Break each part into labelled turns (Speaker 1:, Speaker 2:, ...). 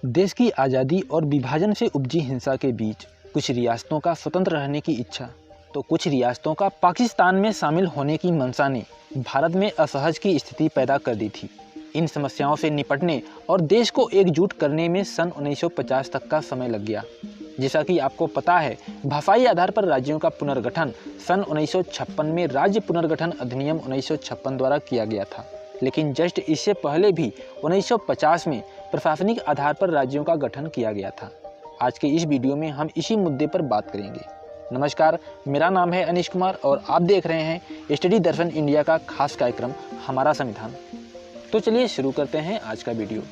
Speaker 1: देश की आज़ादी और विभाजन से उपजी हिंसा के बीच कुछ रियासतों का स्वतंत्र रहने की इच्छा तो कुछ रियासतों का पाकिस्तान में शामिल होने की मंशा ने भारत में असहज की स्थिति पैदा कर दी थी। इन समस्याओं से निपटने और देश को एकजुट करने में सन 1950 तक का समय लग गया। जैसा कि आपको पता है, भाषाई आधार पर राज्यों का पुनर्गठन सन 1956 में राज्य पुनर्गठन अधिनियम 1956 द्वारा किया गया था। लेकिन जस्ट इससे पहले भी 1950 में प्रशासनिक आधार पर राज्यों का गठन किया गया था। आज के इस वीडियो में हम इसी मुद्दे पर बात करेंगे। नमस्कार, मेरा नाम है अनीश कुमार और आप देख रहे हैं स्टडी दर्शन इंडिया का खास कार्यक्रम हमारा संविधान। तो चलिए शुरू करते हैं आज का वीडियो।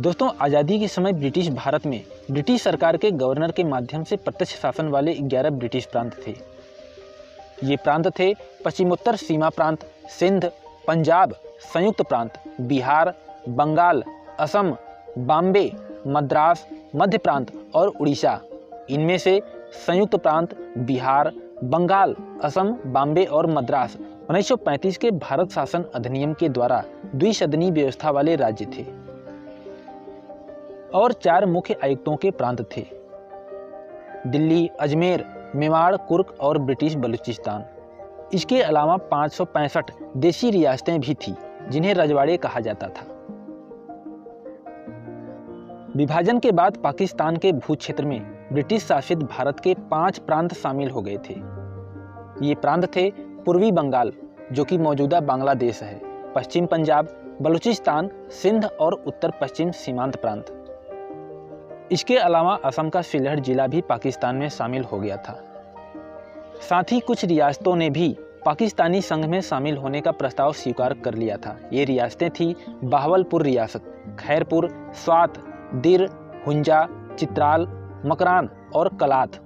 Speaker 1: दोस्तों, आज़ादी के समय ब्रिटिश भारत में ब्रिटिश सरकार के गवर्नर के माध्यम से प्रत्यक्ष शासन वाले 11 ब्रिटिश प्रांत थे। ये प्रांत थे पश्चिमोत्तर सीमा प्रांत, सिंध, पंजाब, संयुक्त प्रांत, बिहार, बंगाल, असम, बॉम्बे, मद्रास, मध्य प्रांत और उड़ीसा। इनमें से संयुक्त प्रांत, बिहार, बंगाल, असम, बॉम्बे और मद्रास 1935 के भारत शासन अधिनियम के द्वारा द्विसदनी व्यवस्था वाले राज्य थे और 4 मुख्य आयुक्तों के प्रांत थे: दिल्ली, अजमेर, मेवाड़, कुर्ग और ब्रिटिश बलूचिस्तान। इसके अलावा 565 देशी रियासतें भी थीं जिन्हें रजवाड़े कहा जाता था। विभाजन के बाद पाकिस्तान के भूक्षेत्र में ब्रिटिश शासित भारत के 5 प्रांत शामिल हो गए थे। ये प्रांत थे पूर्वी बंगाल, जो कि मौजूदा बांग्लादेश है, पश्चिम पंजाब, बलूचिस्तान, सिंध और उत्तर पश्चिम सीमांत प्रांत। इसके अलावा असम का सिलहट जिला भी पाकिस्तान में शामिल हो गया था। साथ ही कुछ रियासतों ने भी पाकिस्तानी संघ में शामिल होने का प्रस्ताव स्वीकार कर लिया था। ये रियासतें थीं बहावलपुर रियासत, खैरपुर, स्वात, दिर, हुंजा, चित्राल, मकरान और कलात।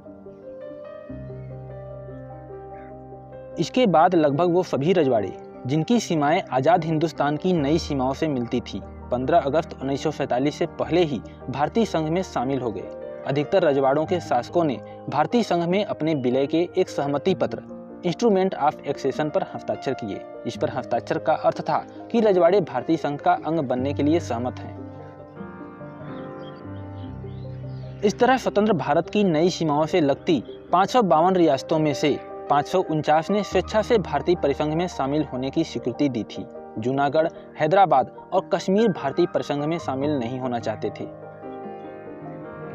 Speaker 1: इसके बाद लगभग वो सभी रजवाड़े जिनकी सीमाएं आज़ाद हिंदुस्तान की नई सीमाओं से मिलती थी 15 अगस्त 1947 से पहले ही भारतीय संघ में शामिल हो गए। अधिकतर रजवाड़ों के शासकों ने भारतीय संघ में अपने विलय के एक सहमति पत्र इंस्ट्रूमेंट ऑफ एक्सेशन पर हस्ताक्षर किए। इस पर हस्ताक्षर का अर्थ था कि रजवाड़े भारतीय संघ का अंग बनने के लिए सहमत हैं। इस तरह स्वतंत्र भारत की नई सीमाओं से लगती 552 रियासतों में से 549 ने स्वेच्छा से भारतीय परिसंघ में शामिल होने की स्वीकृति दी थी। जूनागढ़, हैदराबाद और कश्मीर भारतीय परिसंघ में शामिल नहीं होना चाहते थे।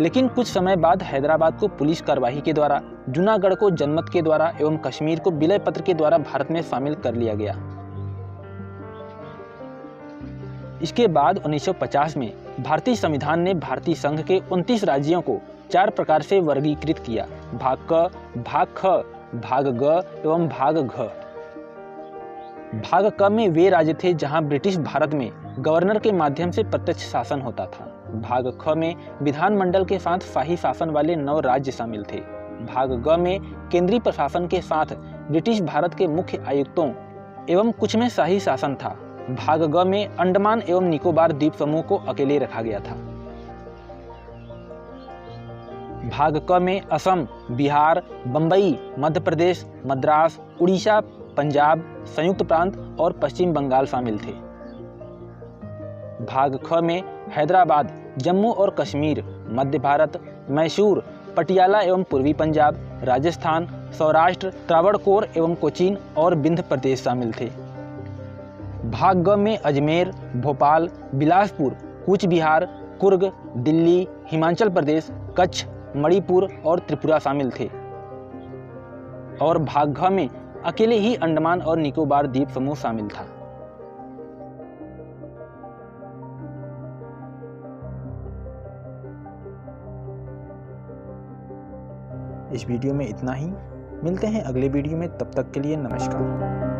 Speaker 1: लेकिन कुछ समय बाद हैदराबाद को पुलिस कार्यवाही के द्वारा, जूनागढ़ को जनमत के द्वारा एवं कश्मीर को विलय पत्र के द्वारा भारत में शामिल कर लिया गया। इसके बाद 1950 में भारतीय संविधान ने भारतीय संघ के 29 राज्यों को 4 प्रकार से वर्गीकृत किया: भाग क, भाग ख, भाग ग एवं भाग घ। भाग क में वे राज्य थे जहां ब्रिटिश भारत में गवर्नर के माध्यम से प्रत्यक्ष शासन होता था। भाग ख में विधानमंडल के साथ शाही शासन वाले 9 राज्य शामिल थे। भाग ग में केंद्रीय प्रशासन के साथ ब्रिटिश भारत के मुख्य आयुक्तों एवं कुछ में शाही शासन था। भाग ग में अंडमान एवं निकोबार द्वीप समूह को अकेले रखा गया था। भाग क में असम, बिहार, बम्बई, मध्य प्रदेश, मद्रास, उड़ीसा, पंजाब, संयुक्त प्रांत और पश्चिम बंगाल शामिल थे। भाग ख में हैदराबाद, जम्मू और कश्मीर, मध्य भारत, मैसूर, पटियाला एवं पूर्वी पंजाब, राजस्थान, सौराष्ट्र, त्रावणकोर एवं कोचीन और विंध्य प्रदेश शामिल थे। भाग ग में अजमेर, भोपाल, बिलासपुर, कूच बिहार, कुर्ग, दिल्ली, हिमाचल प्रदेश, कच्छ, मणिपुर और त्रिपुरा शामिल थे। और भाग घ में अकेले ही अंडमान और निकोबार द्वीप समूह शामिल था। इस वीडियो में इतना ही। मिलते हैं अगले वीडियो में, तब तक के लिए नमस्कार।